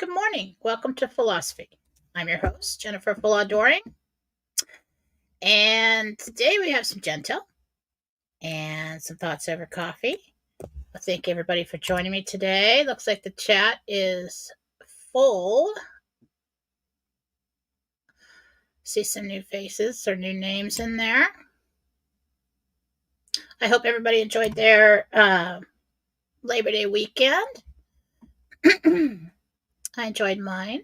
good morning. Welcome to Phallawsophy. I'm your host, Jennifer Fallaw-Doering, and today we have some Jentel and some thoughts over coffee. Well, thank everybody for joining me today. Looks like the chat is full. See some new faces or new names in there. I hope everybody enjoyed their Labor Day weekend. I enjoyed mine.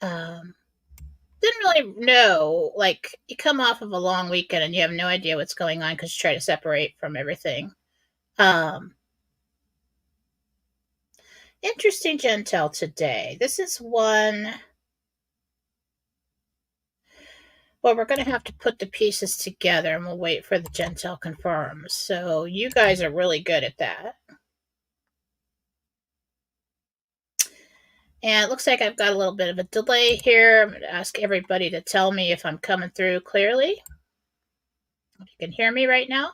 Didn't really know, like, you come off of a long weekend and you have no idea what's going on because you try to separate from everything. Interesting Jentel today. This is one. Well, we're going to have to put the pieces together and we'll wait for the Jentel confirms. So you guys are really good at that. And it looks like I've got a little bit of a delay here. I'm going to ask everybody to tell me if I'm coming through clearly. If you can hear me right now.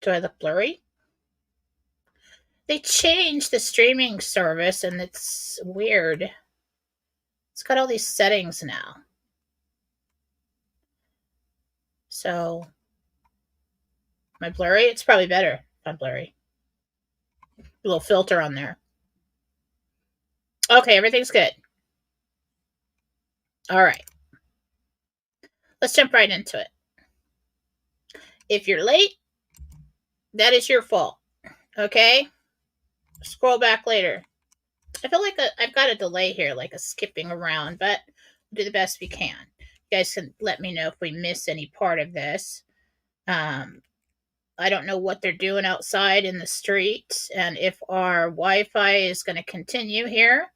Do I look blurry? They changed the streaming service and it's weird. It's got all these settings now. So, am I blurry? It's probably better if I'm blurry. A little filter on there. Okay, everything's good. All right. Let's jump right into it. If you're late, that is your fault. Okay? Scroll back later. I feel like I've got a delay here, like a skipping around, but we'll do the best we can. You guys can let me know if we miss any part of this. I don't know what they're doing outside in the street and if our Wi-Fi is going to continue here,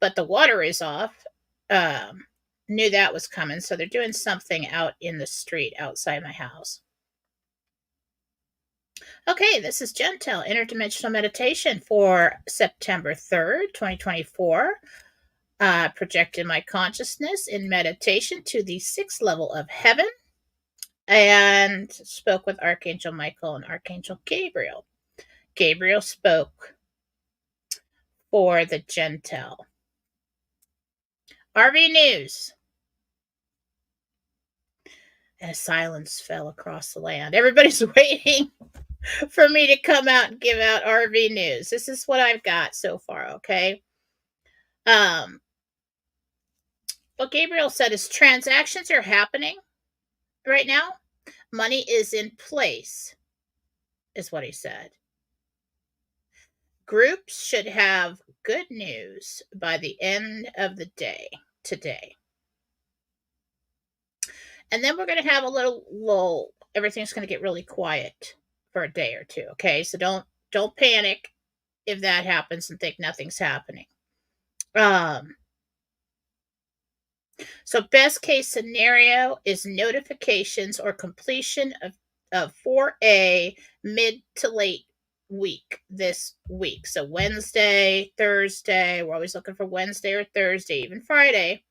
but the water is off. Knew that was coming, so they're doing something out in the street outside my house. Okay, this is Jentel, Interdimensional Meditation for September 3rd, 2024. Projected my consciousness in meditation to the 6th level of heaven and spoke with Archangel Michael and Archangel Gabriel. Gabriel spoke for the Jentel. RV News. And a silence fell across the land. Everybody's waiting for me to come out and give out RV News. This is what I've got so far, okay? What Gabriel said is transactions are happening right now. Money is in place, is what he said. Groups should have good news by the end of the day today. And then we're going to have a little lull. Everything's going to get really quiet for a day or two, okay? So don't panic if that happens and think nothing's happening. So best case scenario is notifications or completion of 4A mid to late week this week. So Wednesday, Thursday, we're always looking for Wednesday or Thursday, even Friday.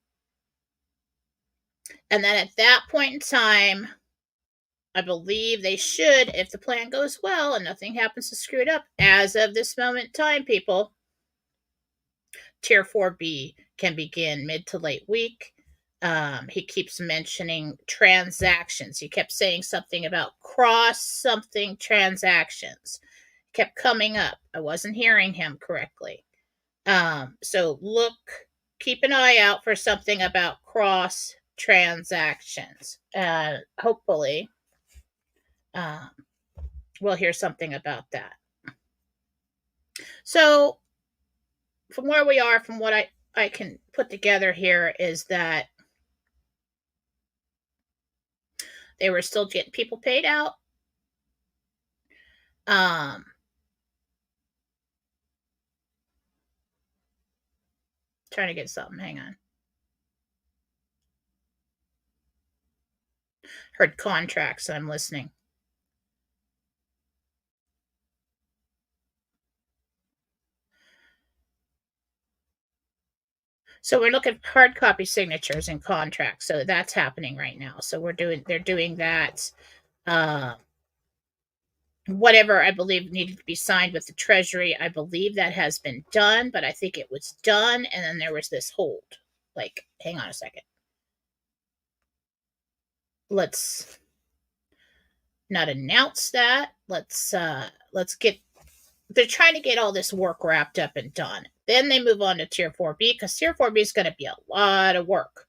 And then at that point in time, I believe they should, if the plan goes well and nothing happens to screw it up, as of this moment in time, people, Tier 4B can begin mid to late week. He keeps mentioning transactions. He kept saying something about cross something transactions. Kept coming up. I wasn't hearing him correctly. So keep an eye out for something about cross transactions. Hopefully, we'll hear something about that. So, from where we are, from what I can put together here, is that they were still getting people paid out. Trying to get something. Hang on. Heard contracts, and I'm listening. So we're looking for hard copy signatures and contracts. So that's happening right now. So they're doing that. Whatever I believe needed to be signed with the Treasury, I believe that has been done, but I think it was done, and then there was this hold. Like, hang on a second. Let's not announce that. Let's get. They're trying to get all this work wrapped up and done. Then they move on to Tier 4B, because Tier 4B is going to be a lot of work.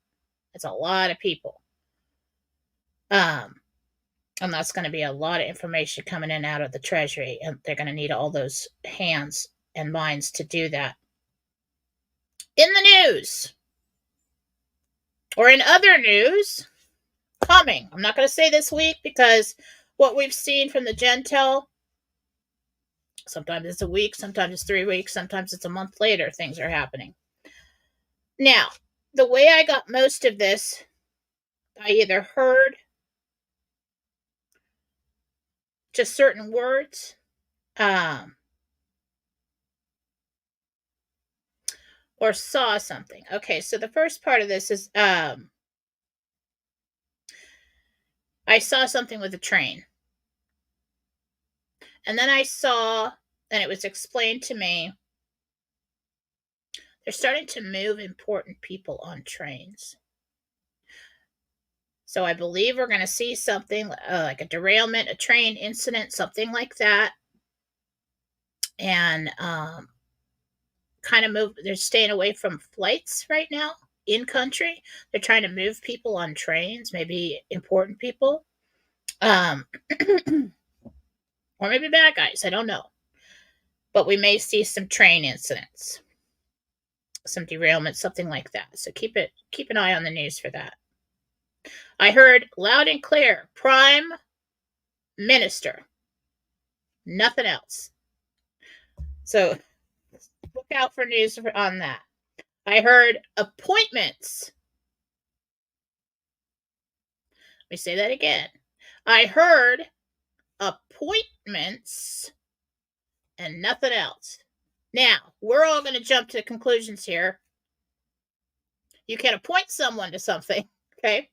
It's a lot of people. And that's going to be a lot of information coming in out of the Treasury, and they're going to need all those hands and minds to do that. In the news, or in other news, coming. I'm not going to say this week, because what we've seen from the Jentel, sometimes it's a week, sometimes it's 3 weeks, sometimes it's a month later, things are happening. Now, the way I got most of this, I either heard just certain words, or saw something. Okay, so the first part of this is I saw something with a train. And then I saw, and it was explained to me, they're starting to move important people on trains. So I believe we're going to see something like a derailment, a train incident, something like that. And kind of move, they're staying away from flights right now in country. They're trying to move people on trains, maybe important people. Or maybe bad guys, I don't know. But we may see some train incidents, some derailment, something like that. So keep an eye on the news for that. I heard loud and clear, Prime Minister. Nothing else. So look out for news on that. I heard appointments. Let me say that again. I heard appointments and nothing else. Now, we're all going to jump to conclusions here. You can appoint someone to something, okay?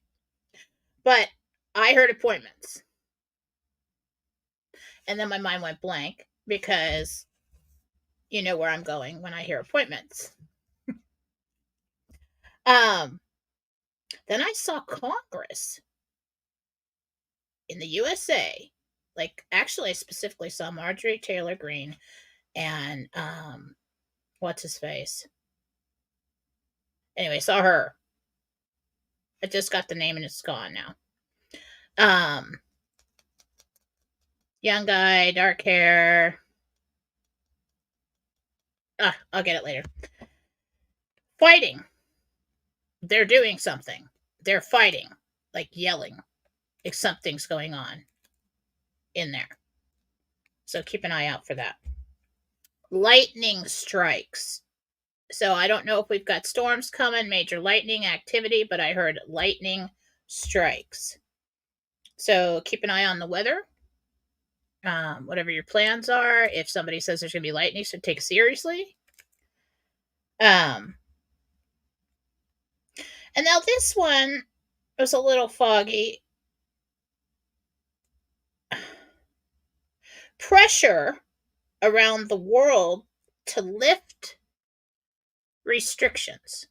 But I heard appointments. And then my mind went blank, because you know where I'm going when I hear appointments. Then I saw Congress in the USA. Like, actually, I specifically saw Marjorie Taylor Greene and what's his face? Anyway, saw her. I just got the name and it's gone now. Young guy, dark hair. I'll get it later. Fighting. They're doing something. They're fighting, like yelling. Like something's going on in there. So keep an eye out for that. Lightning strikes. So I don't know if we've got storms coming, major lightning activity, but I heard lightning strikes. So keep an eye on the weather. Whatever your plans are, if somebody says there's going to be lightning, so take it seriously. And now this one was a little foggy. Pressure around the world to lift restrictions.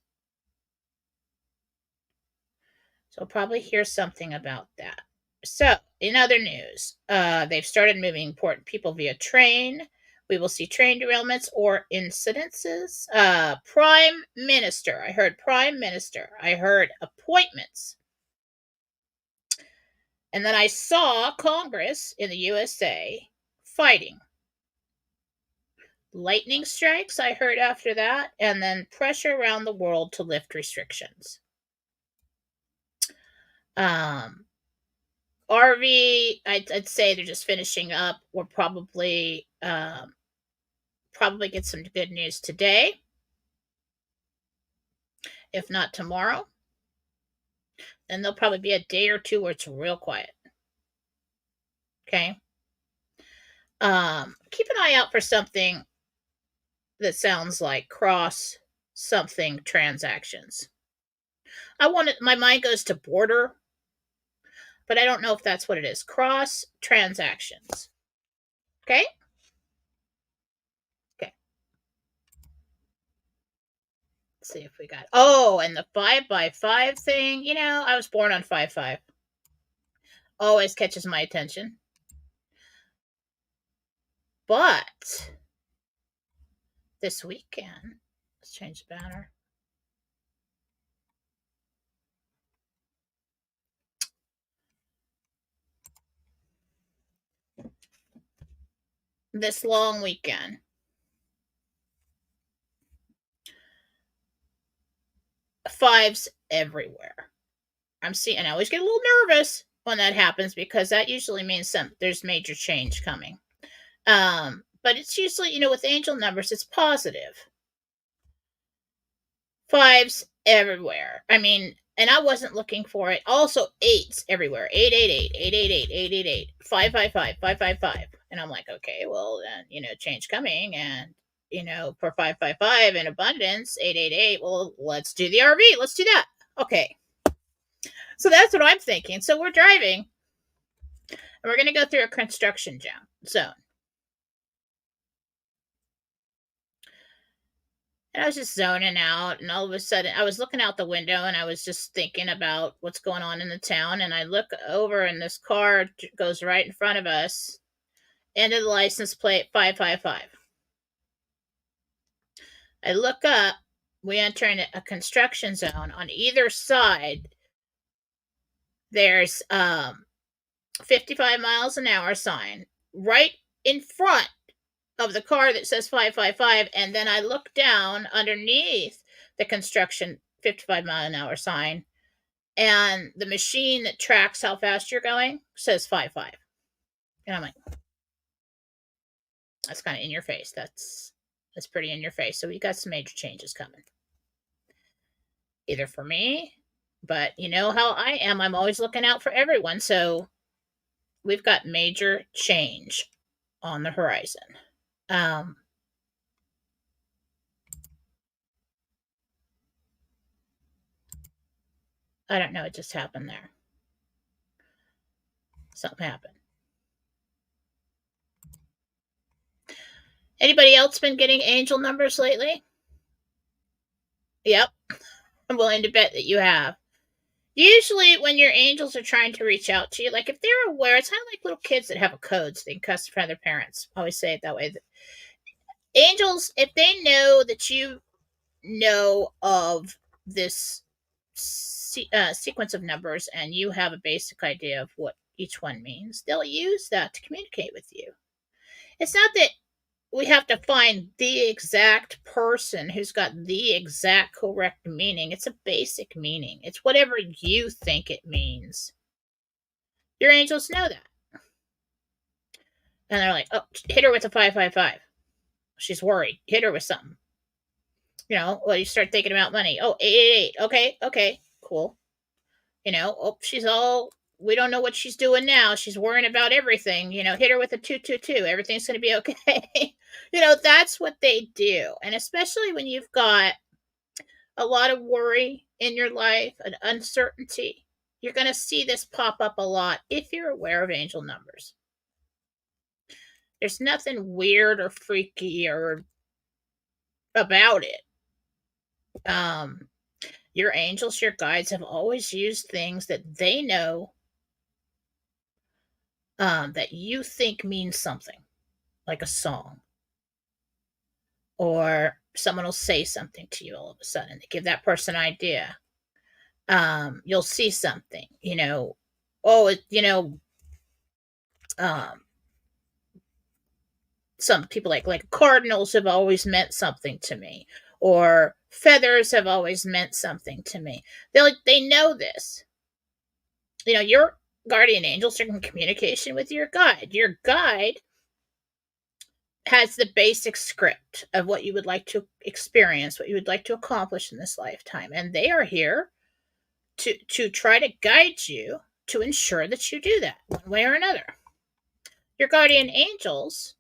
So we'll probably hear something about that. So, in other news, they've started moving important people via train. We will see train derailments or incidences. Prime Minister. I heard Prime Minister. I heard appointments. And then I saw Congress in the USA fighting. Lightning strikes, I heard after that. And then pressure around the world to lift restrictions. RV, I'd say they're just finishing up. We'll probably get some good news today, if not tomorrow. Then there'll probably be a day or two where it's real quiet. Okay. Keep an eye out for something that sounds like cross something transactions. My mind goes to border, but I don't know if that's what it is. Cross transactions. Okay? Okay. Let's see if we got. Oh, and the 5x5 thing. I was born on 5/5. Always catches my attention. But this weekend, let's change the banner. This long weekend, fives everywhere. I'm seeing, and I always get a little nervous when that happens because that usually means there's major change coming. But it's usually, with angel numbers, it's positive. Fives everywhere. I mean, and I wasn't looking for it. Also, eights everywhere. 888, 888, 888, 555, 555. And I'm like, okay, well, then, change coming. And, for 555 in abundance, 888, well, let's do the RV. Let's do that. Okay. So that's what I'm thinking. So we're driving, and we're going to go through a construction zone. And I was just zoning out, and all of a sudden, I was looking out the window, and I was just thinking about what's going on in the town. And I look over, and this car goes right in front of us. End of the license plate 555. I look up. We enter in a construction zone. On either side, there's 55 miles an hour sign right in front of the car that says 555, and then I look down underneath the construction 55 mile an hour sign, and the machine that tracks how fast you're going says 55. And I'm like, that's kind of in your face. That's pretty in your face. So we got some major changes coming. Either for me, but you know how I am. I'm always looking out for everyone. So we've got major change on the horizon. I don't know. It just happened there. Something happened. Anybody else been getting angel numbers lately? Yep. I'm willing to bet that you have. Usually when your angels are trying to reach out to you, like if they're aware, it's kind of like little kids that have a code so they can cuss in front of their parents. I always say it that way. Angels, if they know that you know of this sequence of numbers and you have a basic idea of what each one means, they'll use that to communicate with you. It's not that we have to find the exact person who's got the exact correct meaning. It's a basic meaning. It's whatever you think it means. Your angels know that. And they're like, oh, hit her with a 555. She's worried. Hit her with something. Well, you start thinking about money. Oh, 888. Okay, cool. She's all, we don't know what she's doing now. She's worrying about everything. Hit her with a 222. Everything's going to be okay. That's what they do. And especially when you've got a lot of worry in your life and uncertainty, you're going to see this pop up a lot if you're aware of angel numbers. There's nothing weird or freaky or about it. Your angels, your guides have always used things that they know that you think means something, like a song. Or someone will say something to you all of a sudden. They give that person an idea. You'll see something, some people like cardinals have always meant something to me, or feathers have always meant something to me. They know this. Your guardian angels are in communication with your guide. Your guide has the basic script of what you would like to experience, what you would like to accomplish in this lifetime, and they are here to try to guide you to ensure that you do that one way or another. Your guardian angels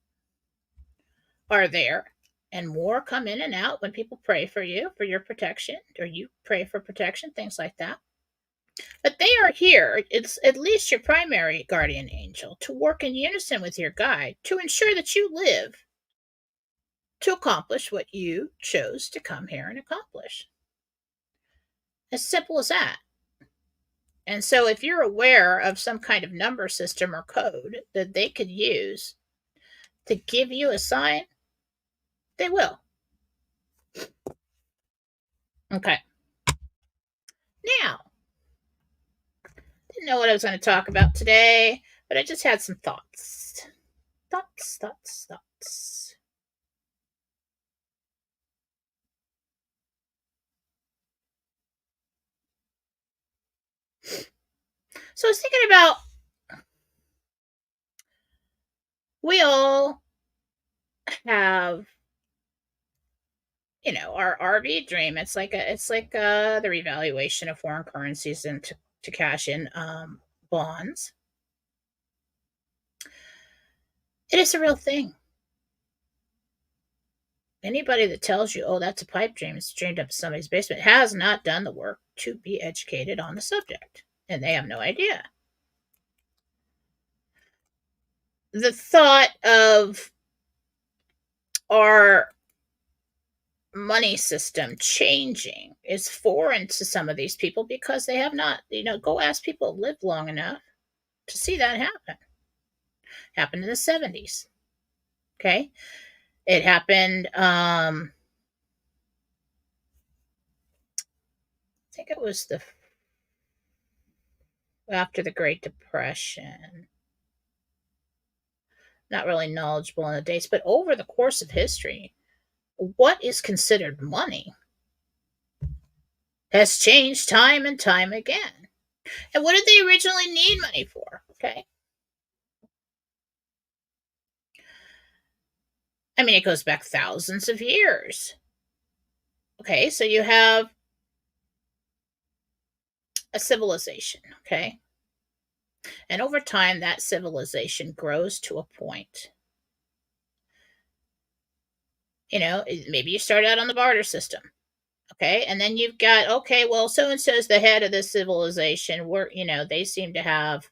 are there And more come in and out when people pray for you, for your protection, or you pray for protection, things like that. But they are here, it's at least your primary guardian angel, to work in unison with your guide to ensure that you live to accomplish what you chose to come here and accomplish. As simple as that. And so, if you're aware of some kind of number system or code that they could use to give you a sign, they will. Okay. Now, didn't know what I was going to talk about today, but I just had some thoughts. Thoughts. So I was thinking about, we all have, our RV dream. It's like the revaluation of foreign currencies and to cash in bonds. It is a real thing. Anybody that tells you, oh, that's a pipe dream, it's dreamed up in somebody's basement, has not done the work to be educated on the subject, and they have no idea. The thought of our money system changing is foreign to some of these people because they have not, go ask people who lived long enough to see that happen. Happened in the 70s. Okay. It happened, I think it was after the Great Depression. Not really knowledgeable on the dates, but over the course of history, what is considered money has changed time and time again. And what did they originally need money for? Okay. I mean, it goes back thousands of years. Okay, so you have a civilization, okay? And over time, that civilization grows to a point. Maybe you start out on the barter system, okay? And then you've got, okay, well, so and so is the head of this civilization. They seem to have,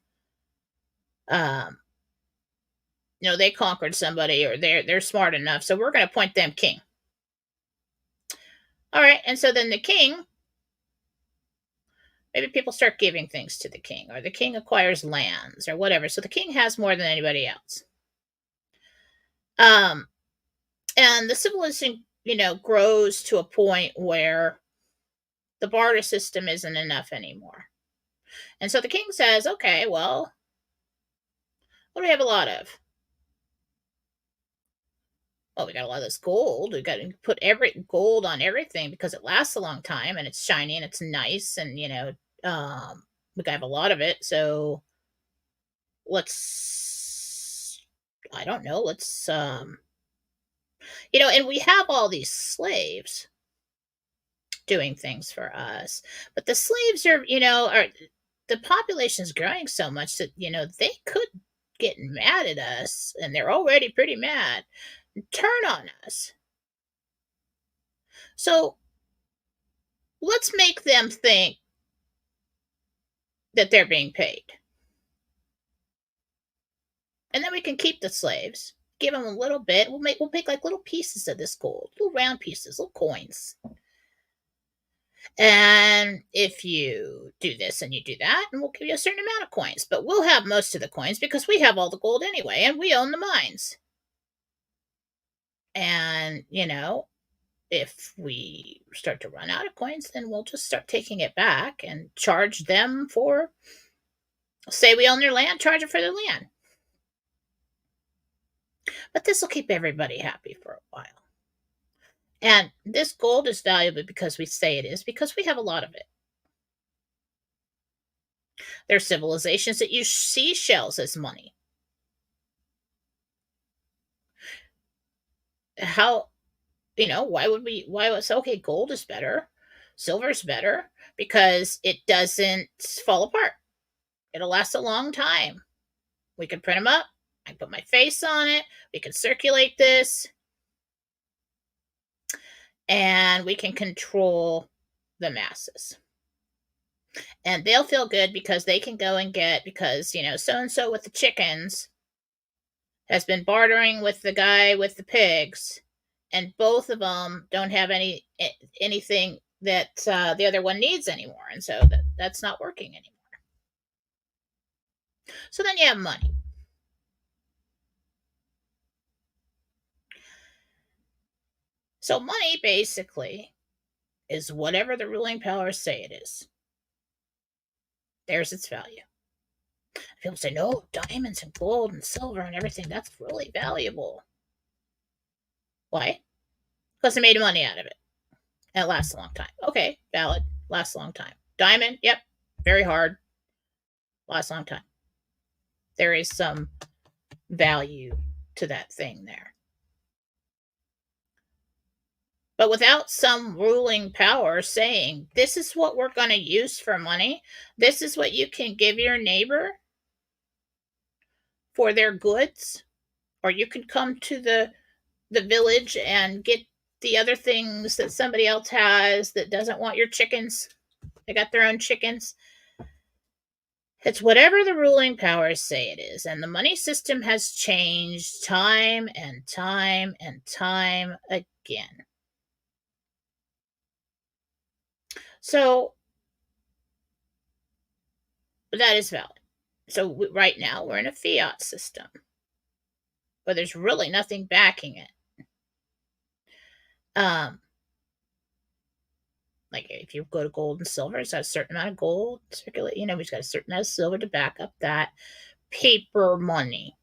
they conquered somebody, or they're smart enough, so we're going to appoint them king. All right, and so then the king, maybe people start giving things to the king, or the king acquires lands or whatever. So the king has more than anybody else. And the civilization, grows to a point where the barter system isn't enough anymore. And so the king says, okay, well, what do we have a lot of? Well, we got a lot of this gold. We got to put every gold on everything because it lasts a long time and it's shiny and it's nice, and we got to have a lot of it. So I don't know, and we have all these slaves doing things for us, but the slaves are, the population is growing so much that, they could get mad at us, and they're already pretty mad, and turn on us. So let's make them think that they're being paid. And then we can keep the slaves, give them a little bit. We'll make like little pieces of this gold, little round pieces, little coins. And if you do this and you do that, and we'll give you a certain amount of coins, but we'll have most of the coins because we have all the gold anyway, and we own the mines. And, if we start to run out of coins, then we'll just start taking it back and charge them for, say we own their land, charge them for their land. But this will keep everybody happy for a while. And this gold is valuable because we say it is, because we have a lot of it. There are civilizations that use seashells as money. How, why was, okay, gold is better, silver's better, because it doesn't fall apart. It'll last a long time. We can print them up. I put my face on it. We can circulate this. and we can control the masses. And they'll feel good because they can go and get, because, so and so with the chickens has been bartering with the guy with the pigs, and both of them don't have anything that the other one needs anymore, and so that's not working anymore. So then you have money. So money basically is whatever the ruling powers say it is. There's its value. People say, no, diamonds and gold and silver and everything, that's really valuable. Why? Because they made money out of it. And it lasts a long time. Okay, valid. Lasts a long time. Diamond, yep, very hard. Lasts a long time. There is some value to that thing there. But without some ruling power saying, this is what we're going to use for money, this is what you can give your neighbor for their goods, or you can come to the village and get the other things that somebody else has that doesn't want your chickens. They got their own chickens. It's whatever the ruling powers say it is. And the money system has changed time and time and time again. So that is valid. So right now we're in a fiat system, but there's really nothing backing it. Like if you go to gold and silver, it's got a certain amount of gold circulate. We've got a certain amount of silver to back up that paper money.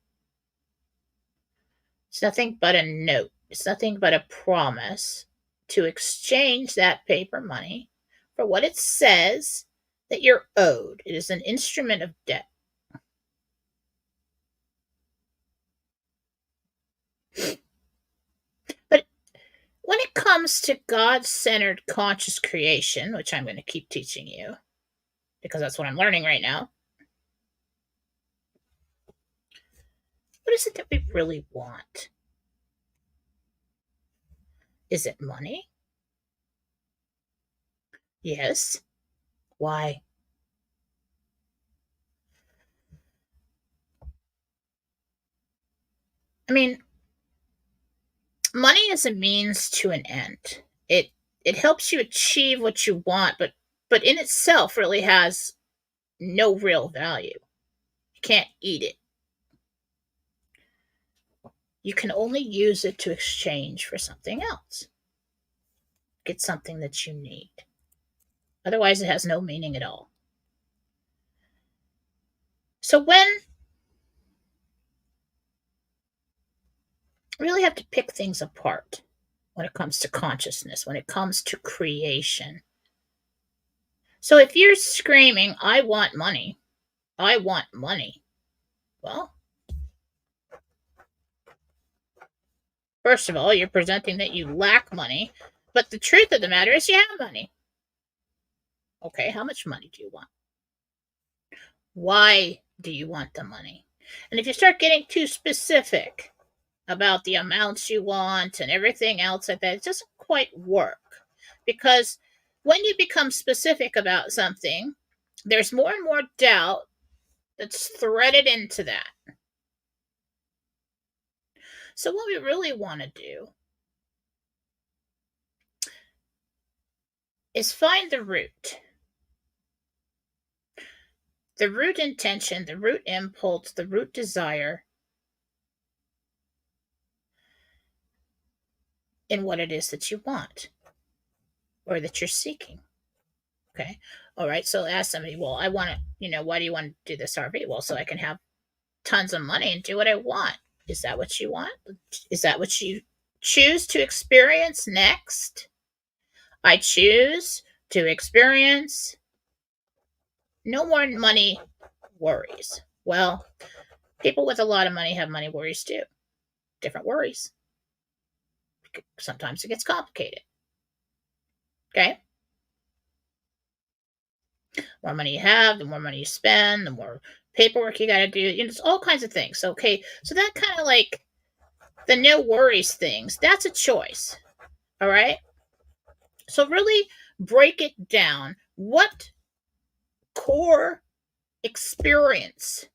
It's nothing but a note. It's nothing but a promise to exchange that paper money for what it says that you're owed. It is an instrument of debt. But when it comes to God-centered conscious creation, which I'm going to keep teaching you, because that's what I'm learning right now, what is it that we really want? Is it money? Yes. Why? I mean, money is a means to an end. It helps you achieve what you want, but in itself really has no real value. You can't eat it. You can only use it to exchange for something else. Get something that you need. Otherwise, it has no meaning at all. So when we really have to pick things apart when it comes to consciousness, when it comes to creation. So if you're screaming, I want money, well, first of all, you're presenting that you lack money, but the truth of the matter is you have money. Okay, how much money do you want? Why do you want the money? And if you start getting too specific about the amounts you want and everything else like that, it doesn't quite work. Because when you become specific about something, there's more and more doubt that's threaded into that. So what we really want to do is find the root. The root intention, the root impulse, the root desire in what it is that you want or that you're seeking. Okay. All right. So ask somebody, well, I want to, why do you want to do this RV? Well, so I can have tons of money and do what I want. Is that what you want? Is that what you choose to experience next? I choose to experience no more money worries. Well, people with a lot of money have money worries too. Different worries. Sometimes it gets complicated. Okay? The more money you have, the more money you spend, the more paperwork you got to do. It's all kinds of things. Okay? So that kind of like the no worries things, that's a choice. All right? So really break it down. What core experience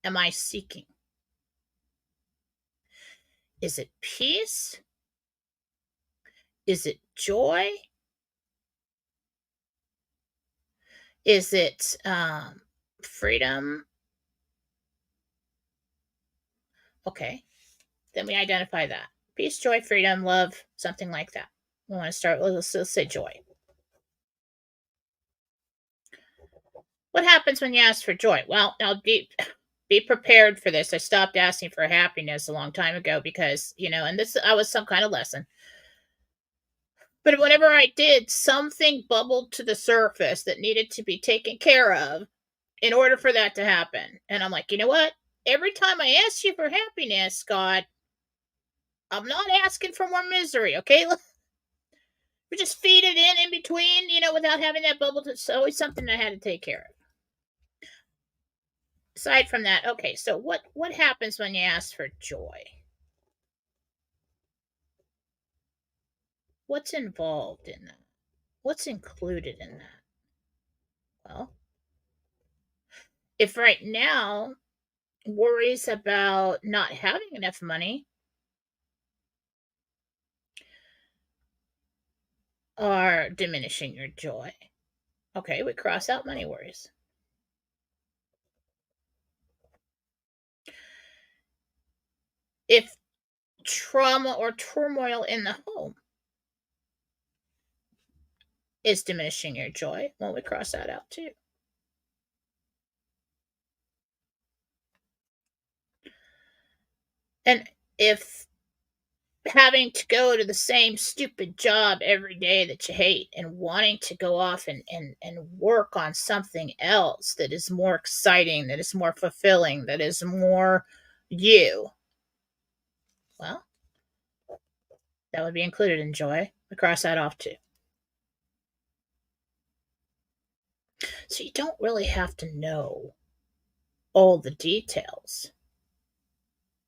am I seeking? Is it peace? Is it joy? Is it freedom? Okay, then we identify that. Peace, joy, freedom, love, something like that. We want to start with, let's say joy. What happens when you ask for joy? Well, I'll be prepared for this. I stopped asking for happiness a long time ago because, and this I was some kind of lesson. But whenever I did, something bubbled to the surface that needed to be taken care of in order for that to happen. And I'm like, you know what? Every time I ask you for happiness, God, I'm not asking for more misery, okay? We just feed it in between, without having that bubble. It's always something I had to take care of. Aside from that, okay, so what happens when you ask for joy? What's involved in that? What's included in that? Well, if right now worries about not having enough money are diminishing your joy, okay, we cross out money worries. If trauma or turmoil in the home is diminishing your joy, well, we cross that out too. And if having to go to the same stupid job every day that you hate and wanting to go off and work on something else that is more exciting, that is more fulfilling, that is more you, well, that would be included in joy. We cross that off too. So you don't really have to know all the details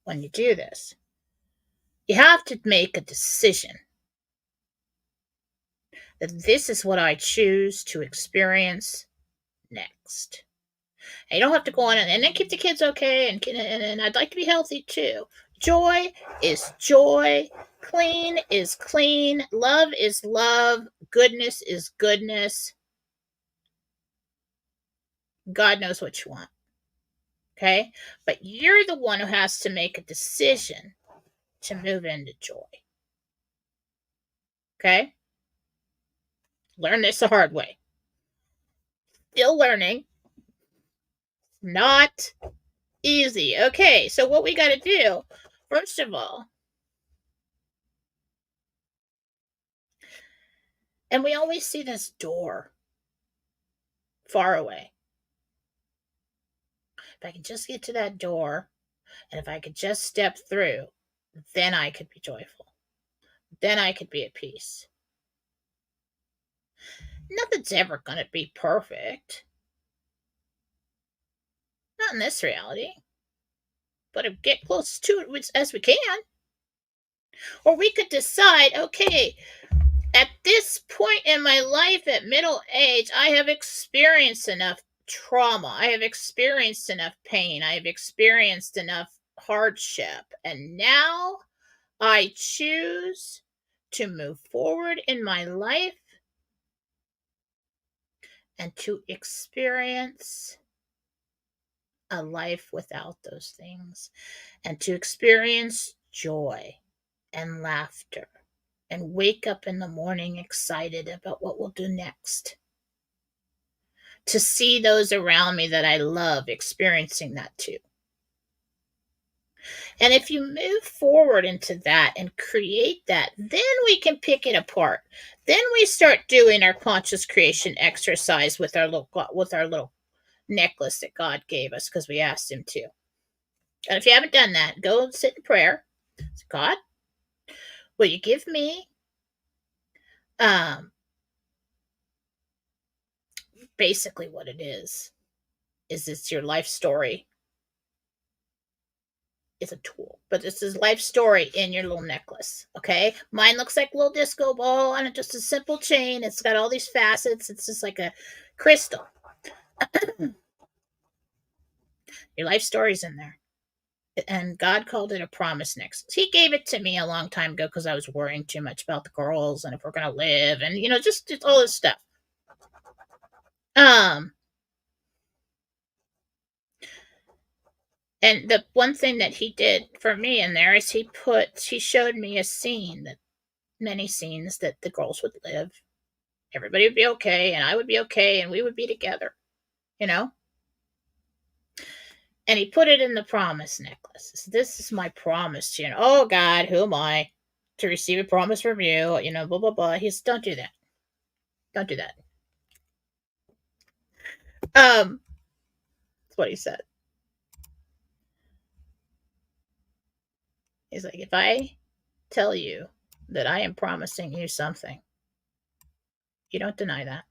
when you do this. You have to make a decision that this is what I choose to experience next. And you don't have to go on and then keep the kids okay, and I'd like to be healthy too. Joy is joy. Clean is clean. Love is love. Goodness is goodness. God knows what you want. Okay? But you're the one who has to make a decision to move into joy. Okay? Learn this the hard way. Still learning. Not easy. Okay, so what we got to do, first of all, and we always see this door far away. If I could just get to that door, and if I could just step through, then I could be joyful. Then I could be at peace. Nothing's ever going to be perfect. Not in this reality. But get close to it as we can. Or we could decide, okay, at this point in my life at middle age, I have experienced enough trauma. I have experienced enough pain. I have experienced enough hardship. And now I choose to move forward in my life and to experience a life without those things, and to experience joy and laughter and wake up in the morning excited about what we'll do next. To see those around me that I love experiencing that too. And if you move forward into that and create that, then we can pick it apart. Then we start doing our conscious creation exercise with our little necklace that God gave us because we asked Him to. And if you haven't done that, go and sit in prayer. Say, God, will you give me basically what it is it's your life story. It's a tool, but this is life story in your little necklace. Okay, mine looks like a little disco ball on just a simple chain. It's got all these facets. It's just like a crystal. Your life story's in there. And God called it a promise necklace. He gave it to me a long time ago because I was worrying too much about the girls and if we're gonna live and just all this stuff. And the one thing that he did for me in there is he showed me a scene, that many scenes, that the girls would live, everybody would be okay, and I would be okay, and we would be together, you know? And he put it in the promise necklace. This is my promise to you. Oh God, who am I to receive a promise from you? Blah blah blah. He's don't do that. Don't do that. That's what he said. He's like, if I tell you that I am promising you something, you don't deny that.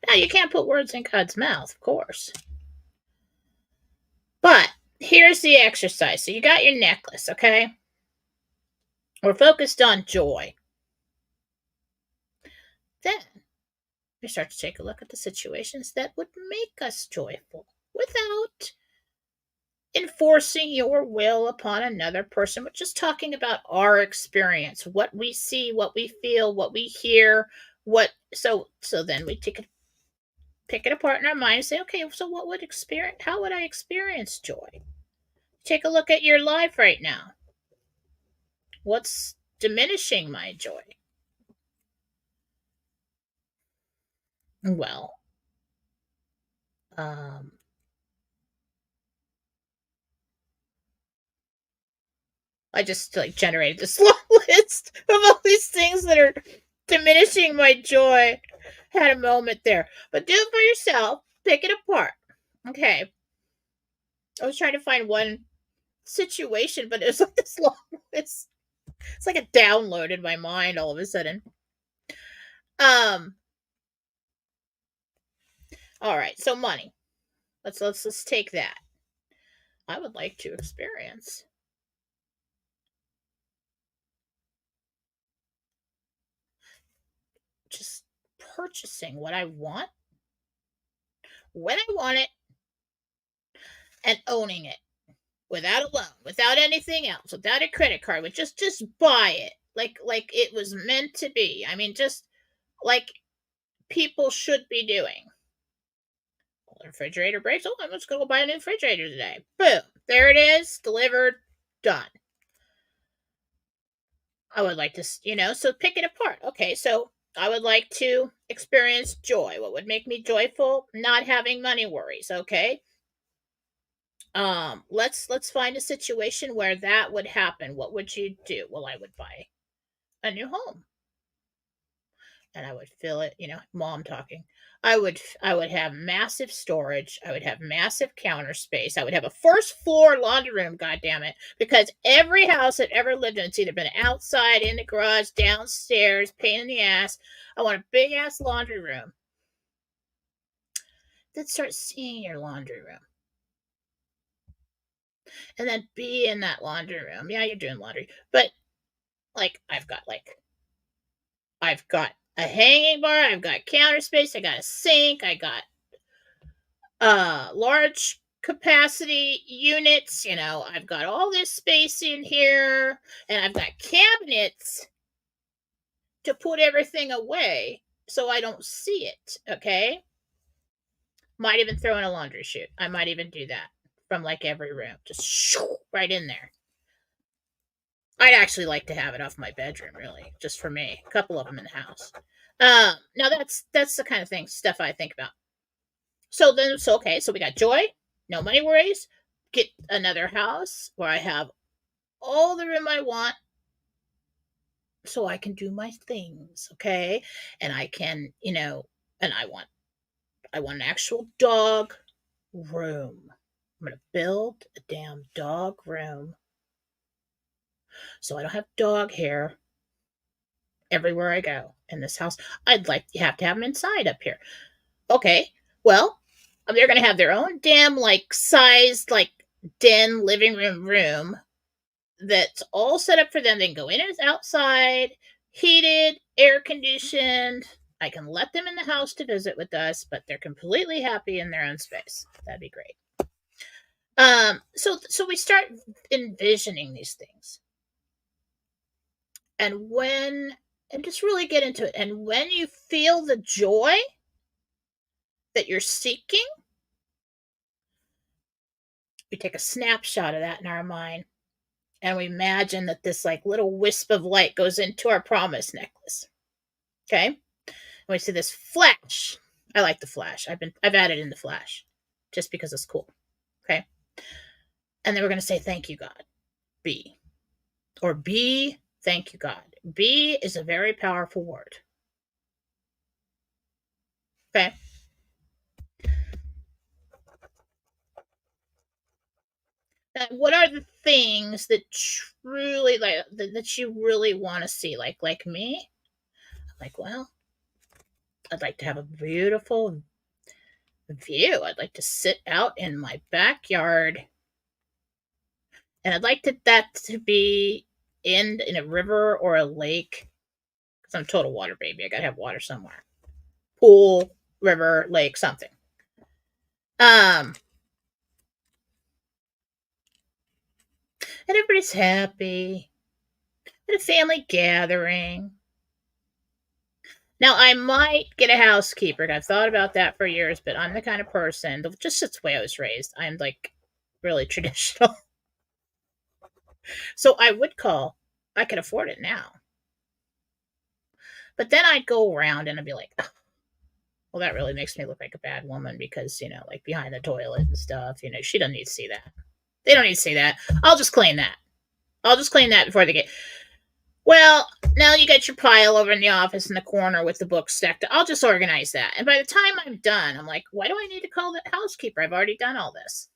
Now, you can't put words in God's mouth, of course. But here's the exercise. So you got your necklace, okay? We're focused on joy. Then we start to take a look at the situations that would make us joyful without enforcing your will upon another person. We're just talking about our experience, what we see, what we feel, what we hear, so then we pick it apart in our mind and say, okay, so how would I experience joy? Take a look at your life right now. What's diminishing my joy? Well, I just generated this long list of all these things that are diminishing my joy. Had a moment there, but do it for yourself. Pick it apart. Okay. I was trying to find one situation, but it was like this long list. It's like a download in my mind all of a sudden. All right, so money. Let's take that. I would like to experience just purchasing what I want when I want it and owning it without a loan, without anything else, without a credit card, but just buy it like it was meant to be. I mean, just like people should be doing. Well, the refrigerator breaks. Oh, I'm just gonna go buy a new refrigerator today. Boom, there it is, delivered, done. I would like to, so pick it apart. Okay, so I would like to experience joy. What would make me joyful? Not having money worries. Okay. Let's find a situation where that would happen. What would you do? Well, I would buy a new home. And I would fill it, mom talking. I would have massive storage. I would have massive counter space. I would have a first floor laundry room, goddammit, because every house I've ever lived in, it's either been outside, in the garage, downstairs, pain in the ass. I want a big ass laundry room. Then start seeing your laundry room. And then be in that laundry room. Yeah, you're doing laundry. But I've got a hanging bar, I've got counter space, I got a sink, I got large capacity units, I've got all this space in here, and I've got cabinets to put everything away so I don't see it, okay? Might even throw in a laundry chute. I might even do that from every room. Just right in there. I'd actually like to have it off my bedroom, really, just for me. A couple of them in the house. Now that's the kind of stuff I think about. So we got joy, no money worries, get another house where I have all the room I want, so I can do my things, okay? And I can, and I want an actual dog room. I'm gonna build a damn dog room, so I don't have dog hair everywhere I go in this house. I'd like to have them inside up here. Okay, well, they're gonna have their own damn sized den living room that's all set up for them. They can go in and outside, heated, air conditioned. I can let them in the house to visit with us, but they're completely happy in their own space. That'd be great. So we start envisioning these things. And just really get into it. And when you feel the joy that you're seeking, we take a snapshot of that in our mind. And we imagine that this like little wisp of light goes into our promise necklace. Okay? And we see this flash. I like the flash. I've added in the flash just because it's cool. Okay? And then we're going to say, thank you, God. B. Or B, thank you, God. B is a very powerful word. Okay? Now, what are the things that truly that you really want to see? Like me? Like, well, I'd like to have a beautiful view. I'd like to sit out in my backyard. And I'd like that to be in a river or a lake. Because I'm a total water baby. I gotta have water somewhere. Pool, river, lake, something. And everybody's happy. At a family gathering. Now, I might get a housekeeper. I've thought about that for years, but I'm the kind of person, just the way I was raised, I'm like really traditional. So I would call. I could afford it now. But then I'd go around and I'd be like, oh, well, that really makes me look like a bad woman because, like behind the toilet and stuff, she doesn't need to see that. They don't need to see that. I'll just clean that. Before they get. Well, now you got your pile over in the office in the corner with the books stacked. I'll just organize that. And by the time I'm done, I'm like, why do I need to call the housekeeper? I've already done all this.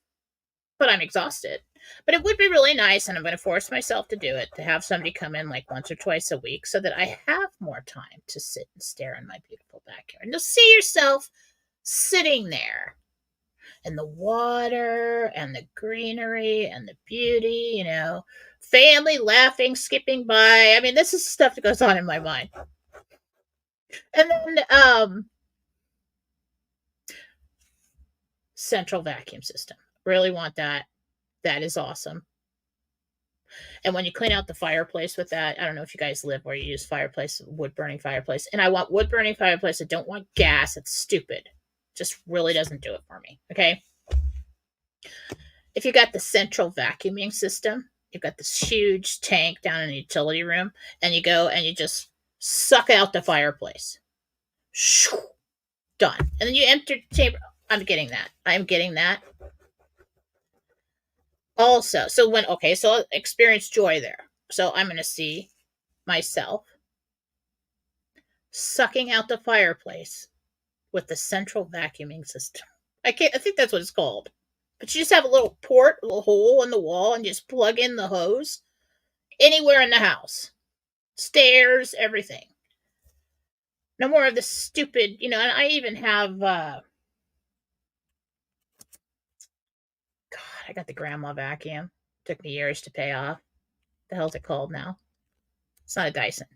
But I'm exhausted. But it would be really nice, and I'm going to force myself to do it, to have somebody come in like once or twice a week so that I have more time to sit and stare in my beautiful backyard. And just see yourself sitting there and the water and the greenery and the beauty, family laughing, skipping by. I mean, this is stuff that goes on in my mind. And then central vacuum system. Really want that. That is awesome. And when you clean out the fireplace with that, I don't know if you guys live where you use fireplace, wood burning fireplace. And I want wood burning fireplace. I don't want gas. It's stupid. Just really doesn't do it for me. Okay. If you got the central vacuuming system, you've got this huge tank down in the utility room, and you go and you just suck out the fireplace. Done. And then you enter the chamber. I'm getting that. Also, so I'll experience joy there. So I'm going to see myself sucking out the fireplace with the central vacuuming system. I think that's what it's called. But you just have a little hole in the wall, and you just plug in the hose anywhere in the house. Stairs, everything. No more of this stupid, and I even have, God, I got the grandma vacuum. Took me years to pay off. The hell's it called now? It's not a Dyson.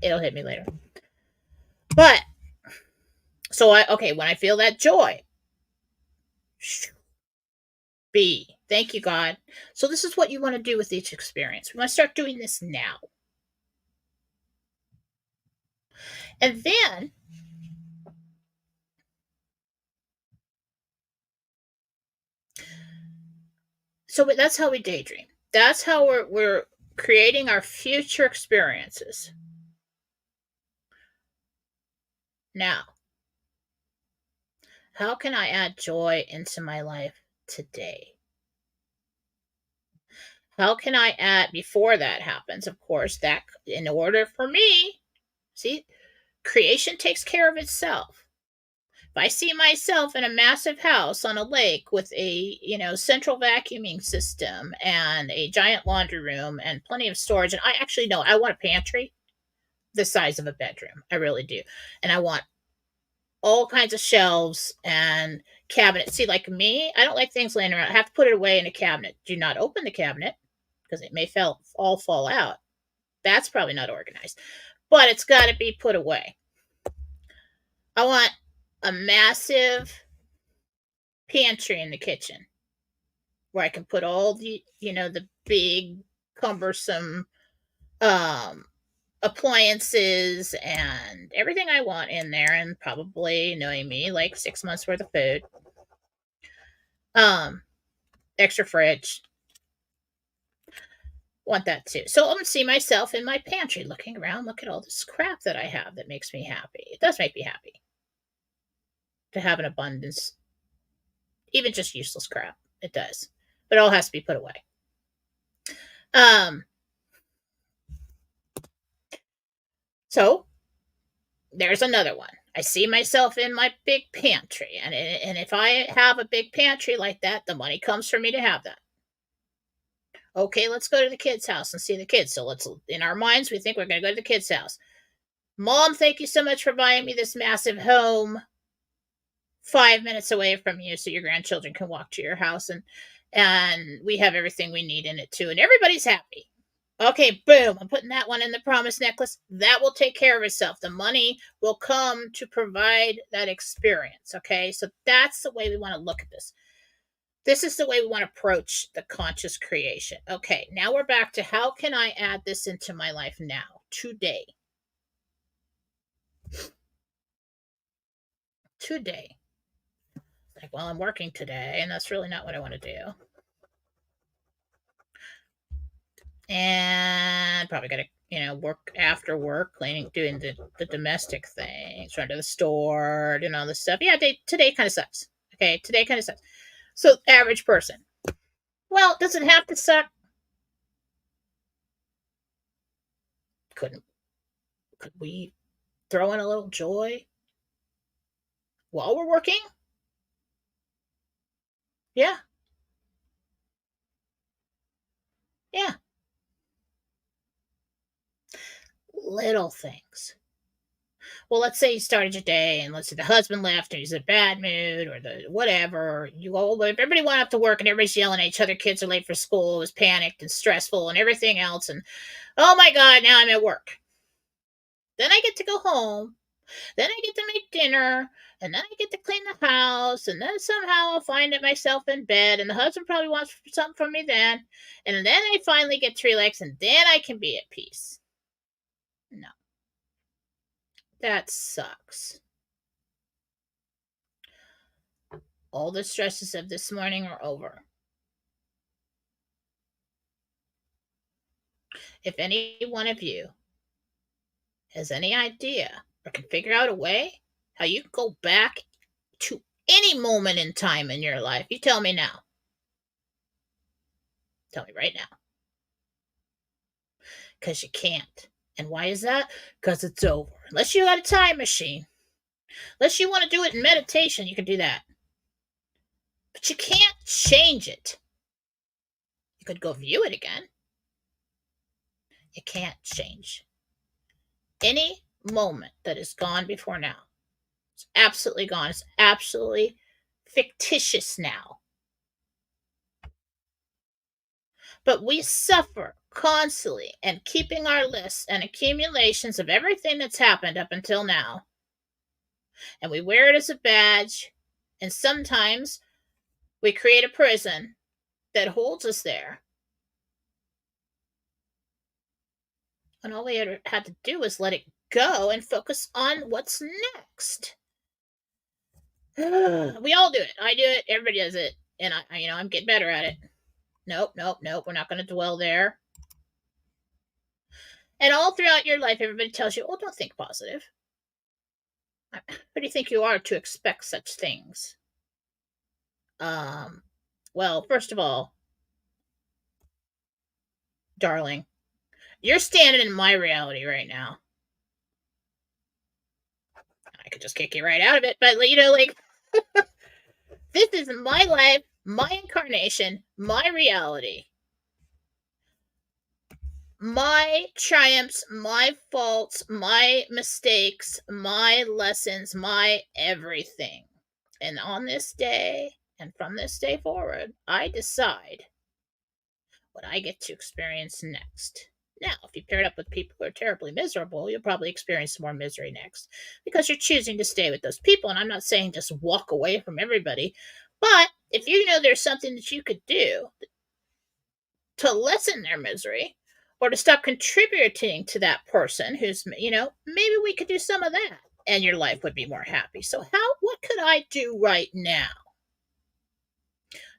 It'll hit me later. But, when I feel that joy, B, thank you, God. So this is what you want to do with each experience. We want to start doing this now. And then, so that's how we daydream. That's how we're creating our future experiences. Now, how can I add joy into my life today? How can I add, before that happens, of course, that in order for me, see, creation takes care of itself. If I see myself in a massive house on a lake with a, central vacuuming system and a giant laundry room and plenty of storage, and I actually know I want a pantry the size of a bedroom. I really do. And I want all kinds of shelves and cabinet. See, like me, I don't like things laying around. I have to put it away in a cabinet. Do not open the cabinet because it may all fall out. That's probably not organized, but it's got to be put away. I want a massive pantry in the kitchen where I can put all the big, cumbersome appliances and everything I want in there, and probably, knowing me, like 6 months worth of food. Extra fridge. Want that too. So I'm gonna see myself in my pantry looking around, look at all this crap that I have that makes me happy. It does make me happy to have an abundance. Even just useless crap. It does. But it all has to be put away. So there's another one. I see myself in my big pantry, and if I have a big pantry like that, the money comes for me to have that. Okay, let's go to the kids' house and see the kids. So in our minds, we think we're going to go to the kids' house. Mom, thank you so much for buying me this massive home 5 minutes away from you so your grandchildren can walk to your house, and we have everything we need in it too, and everybody's happy. Okay, boom, I'm putting that one in the promise necklace. That will take care of itself. The money will come to provide that experience, okay? So that's the way we want to look at this. This is the way we want to approach the conscious creation. Okay, now we're back to how can I add this into my life now, today? Today. Like, well, I'm working today, and that's really not what I want to do. And probably got to, work after work, cleaning, doing the domestic things, run to the store, doing all this stuff. Yeah, today kind of sucks. Okay, today kind of sucks. So, average person. Well, does it have to suck? Could we throw in a little joy while we're working? Yeah. Yeah. Little things. Well, let's say you started your day, and let's say the husband left, and he's in a bad mood, or the whatever. Everybody went up to work, and everybody's yelling at each other. Kids are late for school. It was panicked and stressful, and everything else. And oh my God, now I'm at work. Then I get to go home. Then I get to make dinner, and then I get to clean the house, and then somehow I'll find it myself in bed, and the husband probably wants something from me then, and then I finally get to relax, and then I can be at peace. No. That sucks. All the stresses of this morning are over. If any one of you has any idea or can figure out a way how you can go back to any moment in time in your life, you tell me now. Tell me right now. Because you can't. And why is that? Because it's over. Unless you got a time machine. Unless you want to do it in meditation, you can do that. But you can't change it. You could go view it again. You can't change any moment that is gone before now. It's absolutely gone. It's absolutely fictitious now. But we suffer constantly and keeping our lists and accumulations of everything that's happened up until now. And we wear it as a badge. And sometimes we create a prison that holds us there. And all we had to do was let it go and focus on what's next. We all do it. I do it. Everybody does it. And I'm getting better at it. Nope. We're not going to dwell there. And all throughout your life, everybody tells you, oh, don't think positive. Who do you think you are to expect such things? Well, first of all, darling, you're standing in my reality right now. I could just kick you right out of it, but this is my life, my incarnation, my reality. My triumphs, my faults, my mistakes, my lessons, my everything. And on this day, and from this day forward, I decide what I get to experience next. Now, if you pair it up with people who are terribly miserable, you'll probably experience more misery next because you're choosing to stay with those people. And I'm not saying just walk away from everybody, but if you know there's something that you could do to lessen their misery or to stop contributing to that person who's, maybe we could do some of that and your life would be more happy. So, what could I do right now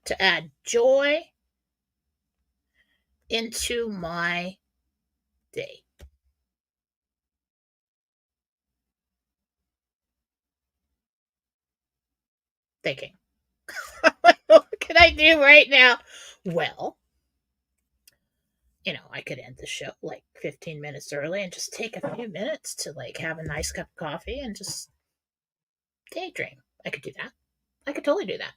to add joy into my day? Thinking, what can I do right now? Well, I could end the show like 15 minutes early and just take a few minutes to like have a nice cup of coffee and just daydream. I could do that. I could totally do that.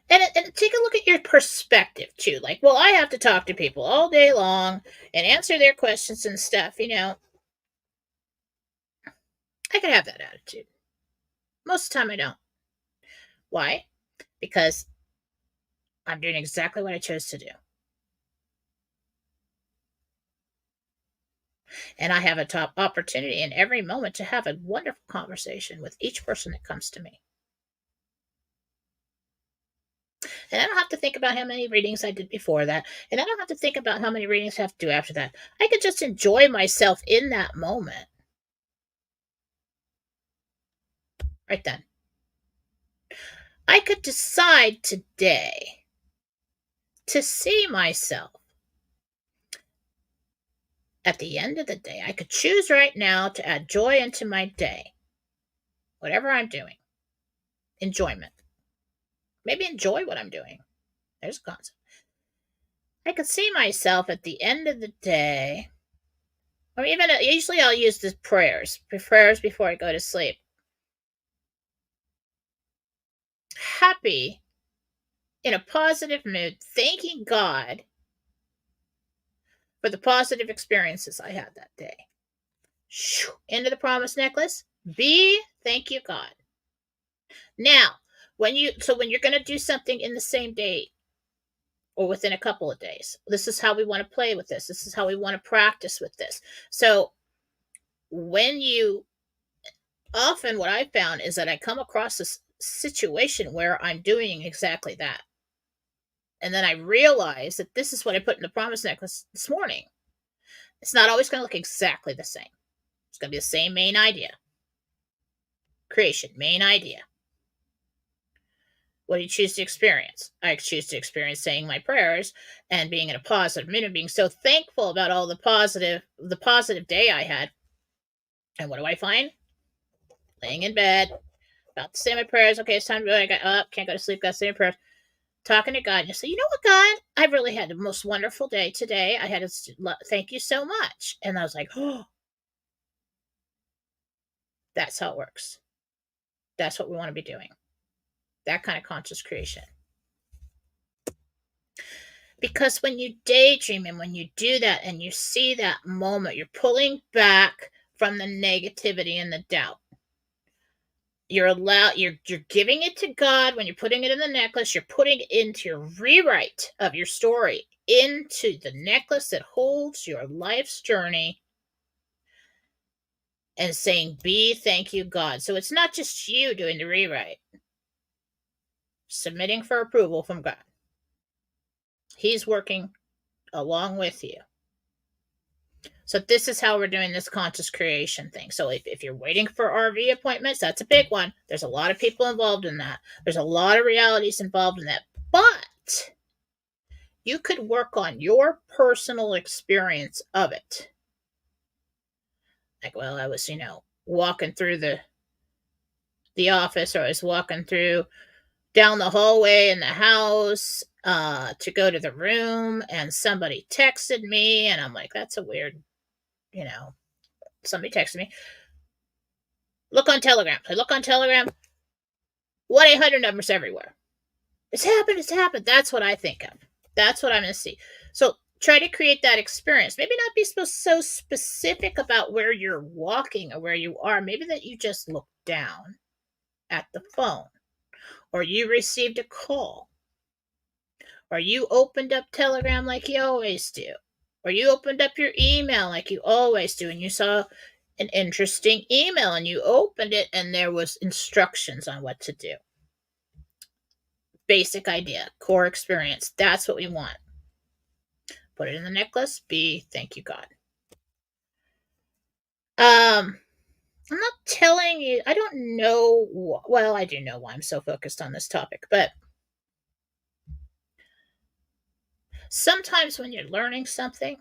And take a look at your perspective too. Like, well, I have to talk to people all day long and answer their questions and stuff. I could have that attitude. Most of the time, I don't. Why? Because I'm doing exactly what I chose to do. And I have a top opportunity in every moment to have a wonderful conversation with each person that comes to me. And I don't have to think about how many readings I did before that. And I don't have to think about how many readings I have to do after that. I could just enjoy myself in that moment. Right then. I could decide today to see myself at the end of the day. I could choose right now to add joy into my day. Whatever I'm doing. Enjoyment. Maybe enjoy what I'm doing. There's a concept. I could see myself at the end of the day, or even usually I'll use the prayers before I go to sleep. Happy, in a positive mood, thanking God for the positive experiences I had that day. Into the promise necklace. Thank you, God. Now, when you're going to do something in the same day or within a couple of days, this is how we want to play with this. This is how we want to practice with this. So often what I found is that I come across this situation where I'm doing exactly that. And then I realize that this is what I put in the promise necklace this morning. It's not always going to look exactly the same. It's going to be the same main idea. Creation, main idea. What do you choose to experience? I choose to experience saying my prayers and being in a positive mood and being so thankful about all the positive day I had. And what do I find? Laying in bed, about to say my prayers. Okay, it's time to go. I got up, can't go to sleep, got to say my prayers. Talking to God, and you say, you know what, God? I really had the most wonderful day today. I had to thank you so much. And I was like, oh, that's how it works. That's what we want to be doing. That kind of conscious creation. Because when you daydream and when you do that and you see that moment, you're pulling back from the negativity and the doubt. You're giving it to God when you're putting it in the necklace. You're putting it into your rewrite of your story into the necklace that holds your life's journey and saying, thank you, God. So it's not just you doing the rewrite. Submitting for approval from God. He's working along with you. So this is how we're doing this conscious creation thing. So if you're waiting for RV appointments, that's a big one. There's a lot of people involved in that. There's a lot of realities involved in that. But you could work on your personal experience of it. Like, well, I was, walking through the office, or I was walking down the hallway in the house to go to the room, and somebody texted me, and I'm like, that's a weird, somebody texted me. Look on Telegram. I look on Telegram. 1-800 numbers everywhere. It's happened. That's what I think of. That's what I'm going to see. So Try to create that experience. Maybe not be so specific about where you're walking or where you are. Maybe that you just look down at the phone, or you received a call, or you opened up Telegram like you always do, or you opened up your email like you always do, and you saw an interesting email and you opened it and there was instructions on what to do. Basic idea, core experience. That's what we want. Put it in the necklace. B, thank you, God. I'm not telling you, I don't know, well, I do know why I'm so focused on this topic, but sometimes when you're learning something,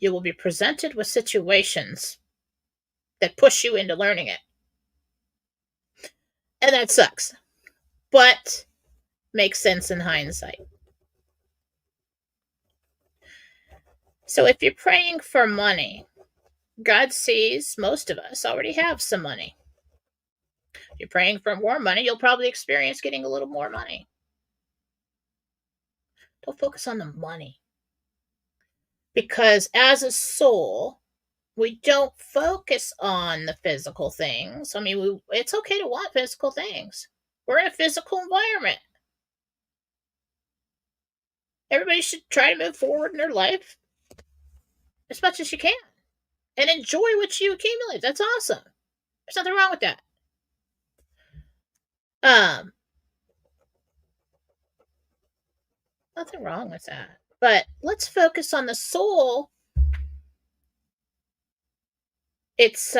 you will be presented with situations that push you into learning it. And that sucks, but makes sense in hindsight. So if you're praying for money, God sees most of us already have some money. If you're praying for more money, you'll probably experience getting a little more money. Don't focus on the money. Because as a soul, we don't focus on the physical things. I mean, it's okay to want physical things. We're in a physical environment. Everybody should try to move forward in their life as much as you can and enjoy what you accumulate. That's awesome. There's nothing wrong with that. Nothing wrong with that. But let's focus on the soul. It's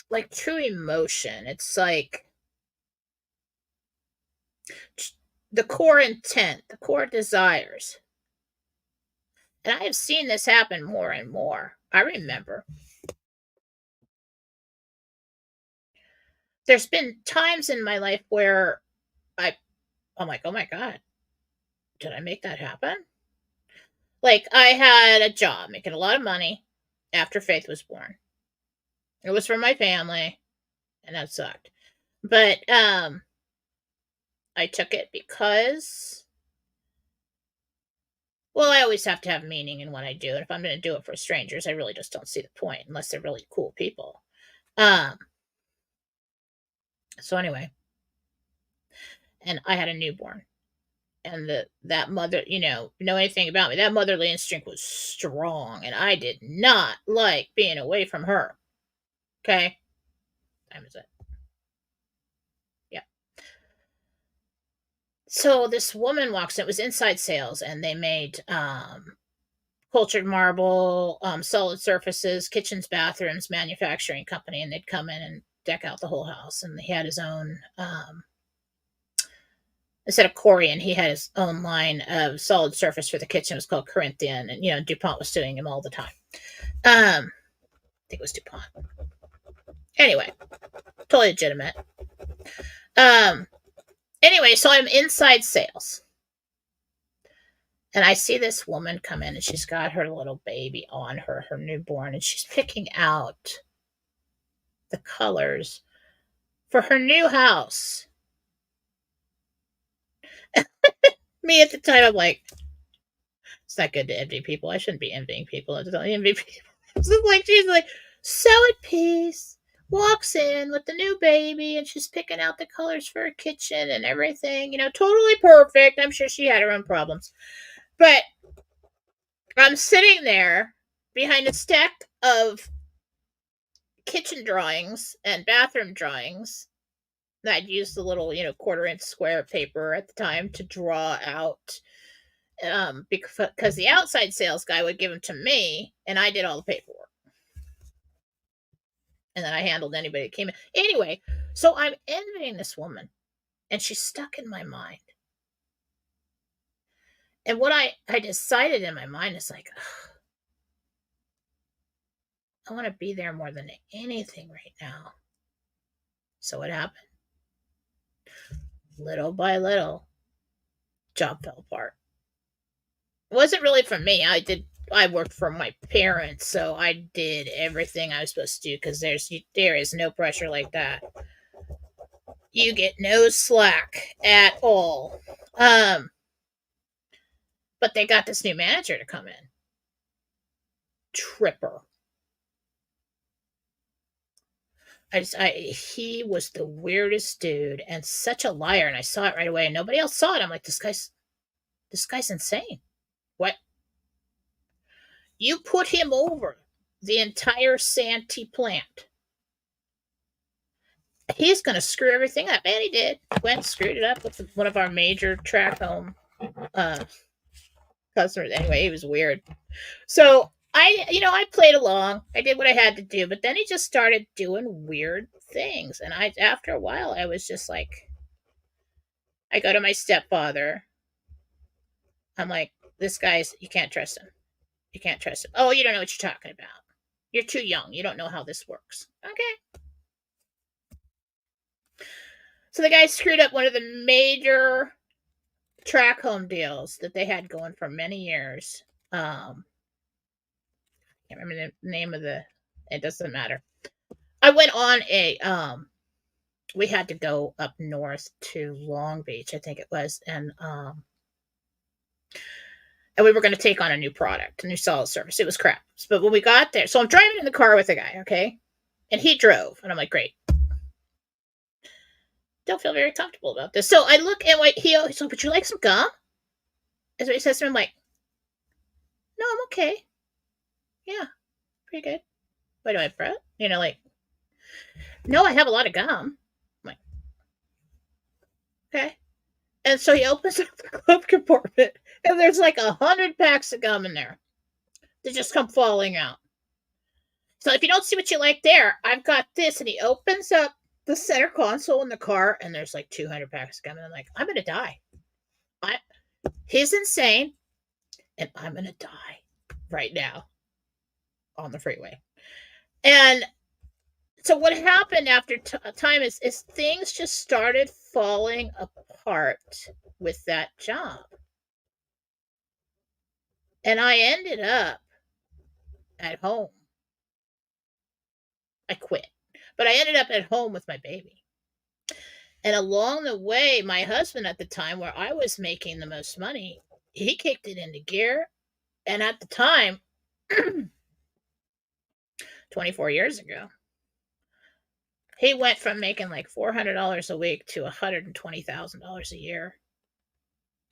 like true emotion. It's like the core intent, the core desires. And I have seen this happen more and more. I remember there's been times in my life where I'm like, oh my God, did I make that happen? Like, I had a job making a lot of money after Faith was born. It was for my family, and that sucked. But I took it because, well, I always have to have meaning in what I do. And if I'm going to do it for strangers, I really just don't see the point unless they're really cool people. So anyway, and I had a newborn. And that mother, you know anything about me, that motherly instinct was strong, and I did not like being away from her. Okay? Time is it? Yeah. So this woman walks in. It was inside sales, and they made cultured marble, solid surfaces, kitchens, bathrooms, manufacturing company, and they'd come in and deck out the whole house. And he had his own instead of Corian, he had his own line of solid surface for the kitchen. It was called Corinthian, and DuPont was suing him all the time. I think it was DuPont. Anyway, totally legitimate. Anyway, so I'm inside sales. And I see this woman come in, and she's got her little baby on her newborn, and she's picking out the colors for her new house. Me at the time, I'm like, it's not good to envy people. I shouldn't be envying people. I don't envy people. So like, she's like, so at peace, walks in with the new baby, and she's picking out the colors for her kitchen and everything. Totally perfect. I'm sure she had her own problems. But I'm sitting there behind a stack of kitchen drawings and bathroom drawings. I'd used the little, quarter-inch square paper at the time to draw out, because the outside sales guy would give them to me, and I did all the paperwork. And then I handled anybody that came in. Anyway, so I'm envying this woman, and she's stuck in my mind. And what I decided in my mind is like, I want to be there more than anything right now. So what happened? Little by little, job fell apart. It wasn't really from me. I worked for my parents, so I did everything I was supposed to do, because there is no pressure like that. You get no slack at all. But they got this new manager to come in. Tripper. He was the weirdest dude and such a liar, and I saw it right away, and nobody else saw it. I'm like, this guy's insane. What? You put him over the entire Santee plant. He's going to screw everything up. And he did. Went and screwed it up with one of our major track home customers. Anyway, he was weird. So I played along. I did what I had to do, but then he just started doing weird things. And after a while, I was just like, I go to my stepfather. I'm like, this guy's, you can't trust him. You can't trust him. Oh, you don't know what you're talking about. You're too young. You don't know how this works. Okay. So the guy screwed up one of the major track home deals that they had going for many years. I can't remember the name of it doesn't matter. I went on we had to go up north to Long Beach, I think it was, and we were going to take on a new product, a new solid surface. It was crap. But when we got there, so I'm driving in the car with a guy, okay? And he drove, and I'm like, great. Don't feel very comfortable about this. So I look and he's like, would you like some gum? That's what he says to me. I'm like, no, I'm okay. Yeah, pretty good. Why do I have breath? No, I have a lot of gum. I'm like, okay. And so he opens up the glove compartment, and there's like 100 packs of gum in there. They just come falling out. So if you don't see what you like there, I've got this. And he opens up the center console in the car, and there's like 200 packs of gum. And I'm like, I'm going to die. He's insane, and I'm going to die right now on the freeway. And so what happened after time is things just started falling apart with that job. And I ended up at home. I quit. But I ended up at home with my baby. And along the way, my husband at the time, where I was making the most money, he kicked it into gear. And at the time, 24 years ago, he went from making like $400 a week to $120,000 a year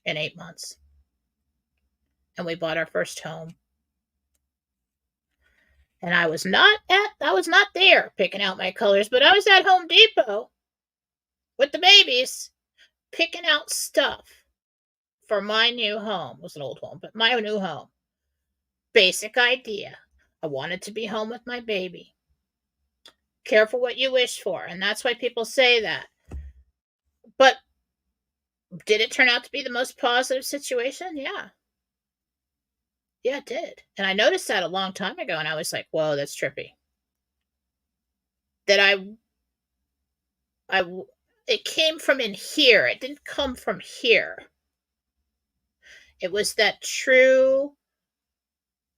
in 8 months. And we bought our first home. And I was not there picking out my colors, but I was at Home Depot with the babies picking out stuff for my new home. It was an old home, but my new home. Basic idea. I wanted to be home with my baby. Careful what you wish for. And that's why people say that. But did it turn out to be the most positive situation? Yeah. Yeah, it did. And I noticed that a long time ago, and I was like, whoa, that's trippy. That it came from in here. It didn't come from here. It was that true,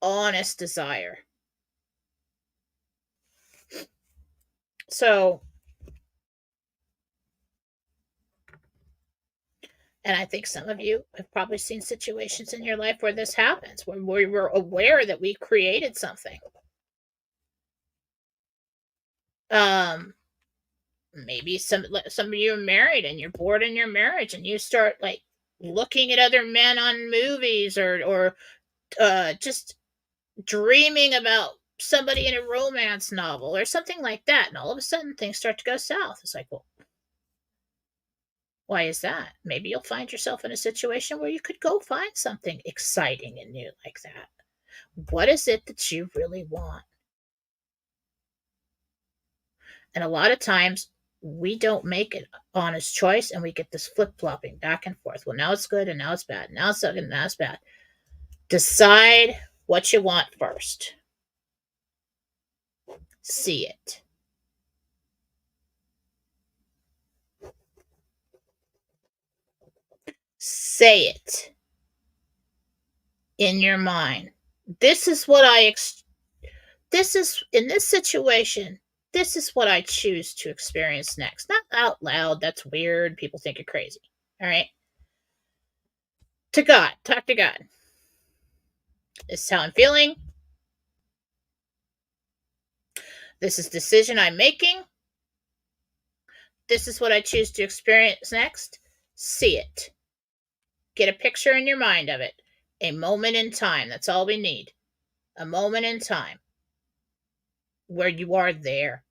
honest desire. So, and I think some of you have probably seen situations in your life where this happens, when we were aware that we created something. Maybe some of you are married and you're bored in your marriage, and you start like looking at other men on movies, or just dreaming about somebody in a romance novel or something like that, and all of a sudden things start to go south. It's like, well, why is that? Maybe you'll find yourself in a situation where you could go find something exciting and new like that. What is it that you really want? And a lot of times we don't make an honest choice, and we get this flip-flopping back and forth. Well, now it's good and now it's bad. Now it's good and now it's bad. Decide what you want first. See it. Say it in your mind. This is what this is, in this situation, this is what I choose to experience next. Not out loud. That's weird. People think you're crazy. All right. To God. Talk to God. This is how I'm feeling. This is the decision I'm making. This is what I choose to experience next. See it. Get a picture in your mind of it. A moment in time. That's all we need. A moment in time where you are there.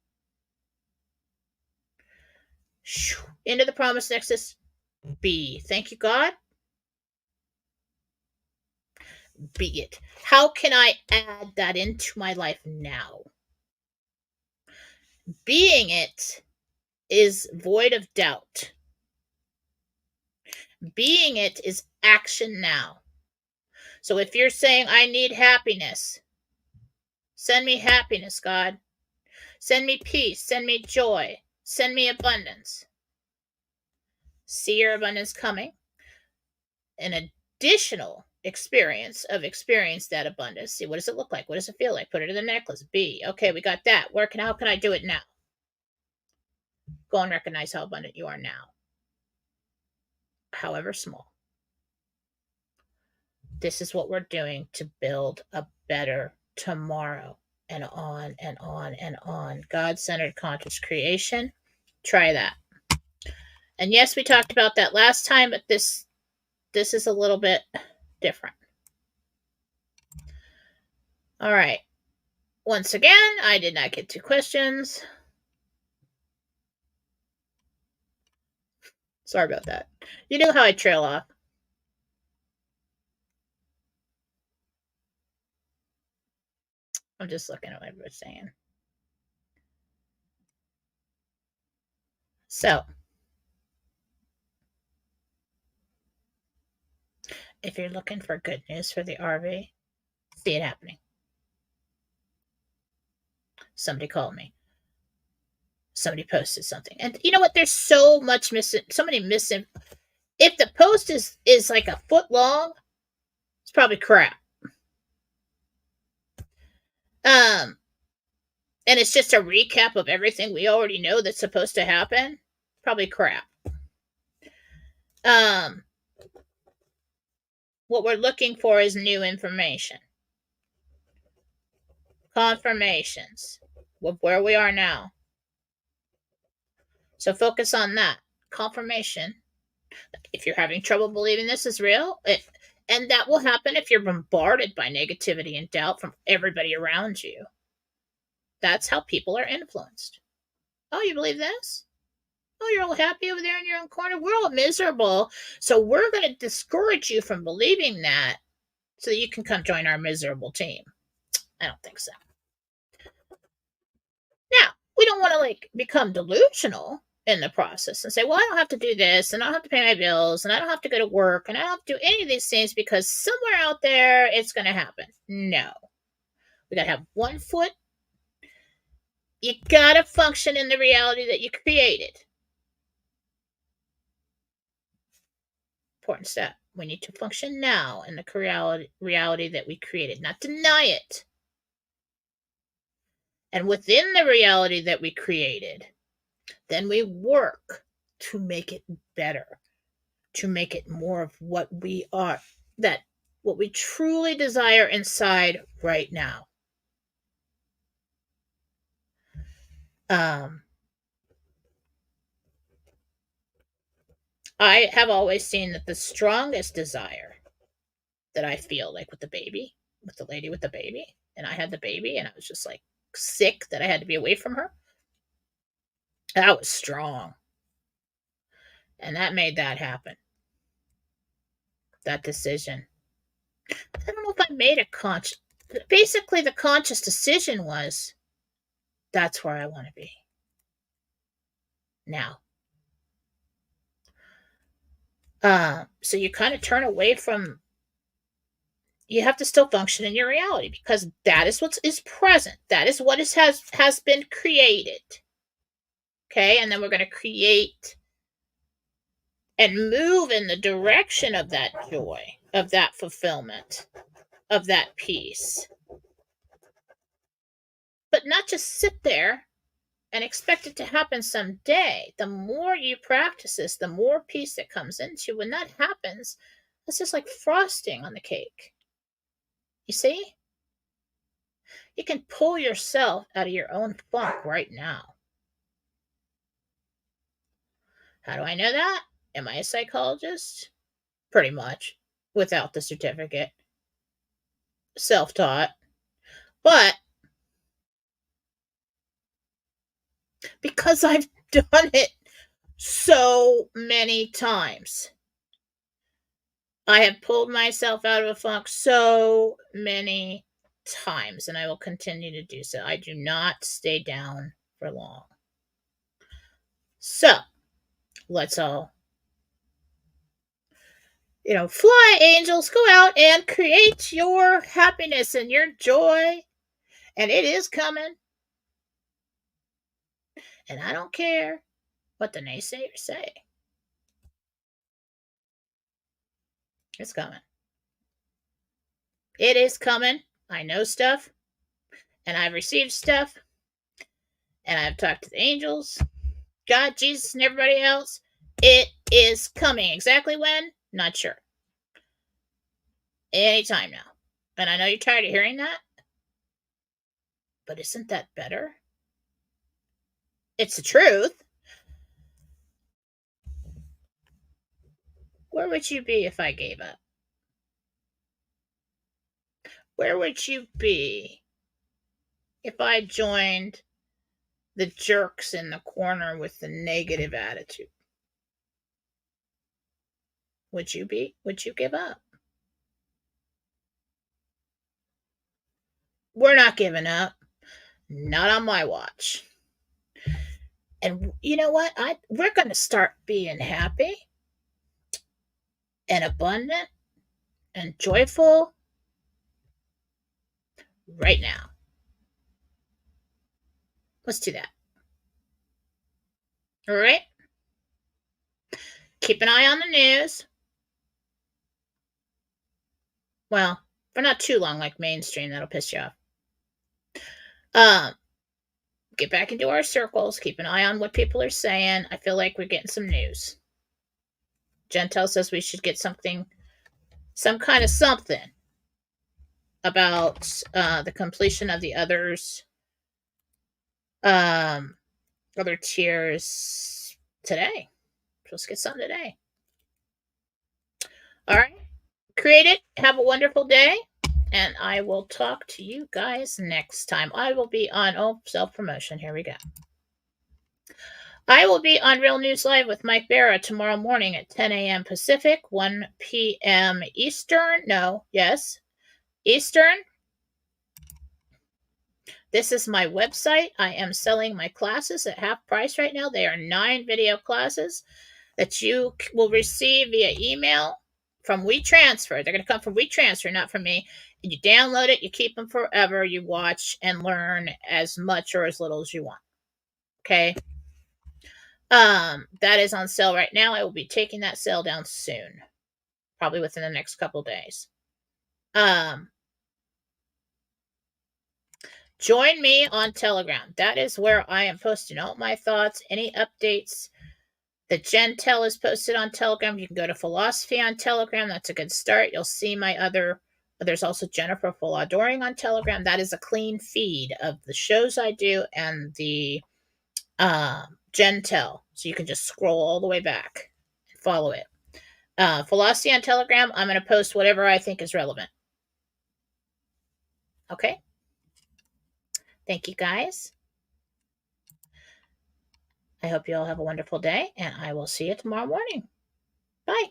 Into the promise nexus. Be. Thank you, God. Be it. How can I add that into my life now? Being it is void of doubt. Being it is action now. So if you're saying, I need happiness, send me happiness, God. Send me peace. Send me joy. Send me abundance. See your abundance coming. An additional experience that abundance. See, what does it look like? What does it feel like? Put it in the necklace. Be. Okay, we got that. How can I do it now? Go and recognize how abundant you are now. However small. This is what we're doing to build a better tomorrow. And on and on and on. God-centered conscious creation. Try that. And yes, we talked about that last time, but this is a little bit different. All right. Once again, I did not get 2 questions. Sorry about that. You know how I trail off. I'm just looking at what I was saying. So, if you're looking for good news for the RV, see it happening. Somebody called me. Somebody posted something. And you know what? There's so much somebody missing. If the post is like a foot long, it's probably crap. And it's just a recap of everything we already know that's supposed to happen. Probably crap. What we're looking for is new information. Confirmations of where we are now. So focus on that. Confirmation. If you're having trouble believing this is real, and that will happen if you're bombarded by negativity and doubt from everybody around you. That's how people are influenced. Oh, you believe this? Oh, you're all happy over there in your own corner? We're all miserable. So we're going to discourage you from believing that so that you can come join our miserable team. I don't think so. Now, we don't want to become delusional in the process and say, well, I don't have to do this, and I don't have to pay my bills, and I don't have to go to work, and I don't have to do any of these things because somewhere out there it's going to happen. No. We got to have one foot. You got to function in the reality that you created. Important step. We need to function now in the reality that we created, not deny it. And within the reality that we created, then we work to make it better, to make it more of what we are, what we truly desire inside right now. I have always seen that the strongest desire that I feel, like with the baby, with the lady with the baby, and I had the baby and I was just sick that I had to be away from her. That was strong. And that made that happen. That decision. I don't know if I made basically the conscious decision was, that's where I want to be. Now. So you kind of turn away from, you have to still function in your reality because that is what is present. That is what has been created. Okay, and then we're going to create and move in the direction of that joy, of that fulfillment, of that peace. But not just sit there and expect it to happen someday. The more you practice this, the more peace that comes into you. When that happens, it's just like frosting on the cake. You see? You can pull yourself out of your own funk right now. How do I know that? Am I a psychologist? Pretty much, without the certificate. Self-taught. But because I've done it so many times. I have pulled myself out of a funk so many times, and I will continue to do so. I do not stay down for long. So, let's all, fly, angels, go out and create your happiness and your joy. And it is coming. And I don't care what the naysayers say. It's coming. It is coming. I know stuff. And I've received stuff. And I've talked to the angels, God, Jesus, and everybody else. It is coming. Exactly when? Not sure. Anytime now. And I know you're tired of hearing that. But isn't that better? It's the truth. Where would you be if I gave up? Where would you be if I joined the jerks in the corner with the negative attitude? Would you be? Would you give up? We're not giving up. Not on my watch. And you know what? We're going to start being happy and abundant and joyful right now. Let's do that. All right? Keep an eye on the news. Well, for not too long, like mainstream, that'll piss you off. Get back into our circles. Keep an eye on what people are saying. I feel like we're getting some news. Jentel says we should get some kind of something about the completion of the other tiers today. Let's get some today. All right. Create it. Have a wonderful day. And I will talk to you guys next time. I will be on, self-promotion. Here we go. I will be on Real News Live with Mike Barra tomorrow morning at 10 a.m. Pacific, 1 p.m. Eastern. Eastern. This is my website. I am selling my classes at half price right now. They are 9 video classes that you will receive via email from WeTransfer. They're going to come from WeTransfer, not from me. And you download it, you keep them forever, you watch and learn as much or as little as you want. Okay? That is on sale right now. I will be taking that sale down soon. Probably within the next couple days. Join me on Telegram. That is where I am posting all my thoughts, any updates. The Jentel is posted on Telegram. You can go to Fallawsophy on Telegram. That's a good start. You'll see my there's also Jennifer Fallaw-Doering on Telegram. That is a clean feed of the shows I do and the Jentel. So you can just scroll all the way back and follow it. Fallawsophy on Telegram, I'm going to post whatever I think is relevant. Okay? Thank you, guys. I hope you all have a wonderful day, and I will see you tomorrow morning. Bye.